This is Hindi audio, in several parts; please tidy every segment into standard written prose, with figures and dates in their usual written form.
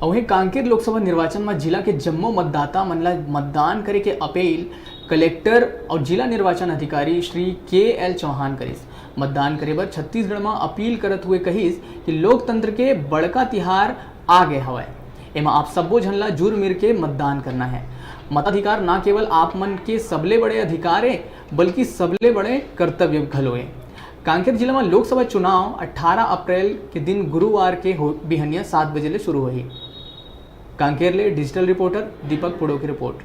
और वहीं कांकेर लोकसभा निर्वाचन में जिला के जम्मो मतदाता मन ला मतदान करे के अपील कलेक्टर और जिला निर्वाचन अधिकारी श्री के.एल. चौहान करिस। मतदान करे बर छत्तीसगढ़ में अपील करत हुए कहिस कि लोकतंत्र के बड़का तिहार आ गए हवय। एमा आप सब्बो झन ला जुर मिर के मतदान करना है। मताधिकार ना केवल आप मन के सबले बड़े अधिकार है बल्कि सबले बड़े कर्तव्य घलो है। कांकेर जिला में लोकसभा चुनाव 18 अप्रैल के दिन गुरुवार के बिहनिया 7 बजे ले शुरू होही। कांकेर ले डिजिटल रिपोर्टर दीपक पुड़ो की रिपोर्ट।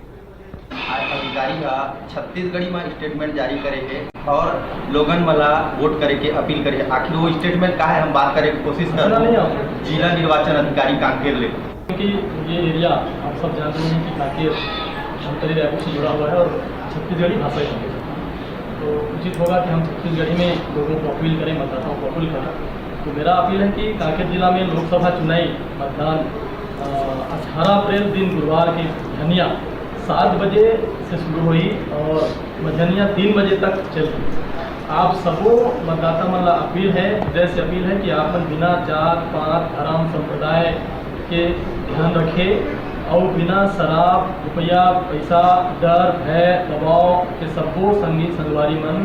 आज अधिकारी का छत्तीसगढ़ी में स्टेटमेंट जारी करे है और लोगन मला वोट करे के अपील करे। आखिर वो स्टेटमेंट का है, हम बात करे की कोशिश कर रहे हैं जिला निर्वाचन अधिकारी कांकेर ले। क्योंकि ये एरिया आप सब जानते हैं कि कांकेर धमतरी रायपुर से जुड़ा हुआ है और छत्तीसगढ़ी भाषा है, तो उचित होगा कि हम छत्तीसगढ़ी में लोगों को अपील करें, मतदाताओं को अपील करें। तो मेरा अपील है कि कांकेर जिला में लोकसभा चुनावी मतदान 18 अप्रैल दिन गुरुवार की धनिया 7 बजे से शुरू हुई और मध्यान्ह 3 बजे तक चली। आप सबों मतदाता मन ला अपील है, जैसे अपील है कि आप मन बिना जात पात धर्म संप्रदाय के ध्यान रखें और बिना शराब रुपया पैसा डर भय दबाव के सबो संगी संगवारी मन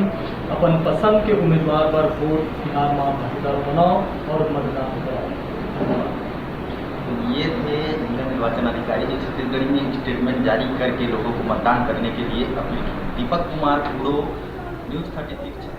अपन पसंद के उम्मीदवार पर वोट बिहार में भागीदार बनाओ और मतदान कराओ। ये थे जिला निर्वाचन अधिकारी जो छत्तीसगढ़ी में स्टेटमेंट जारी करके लोगों को मतदान करने के लिए अपील की। दीपक कुमार पुड़ो, न्यूज़ 36।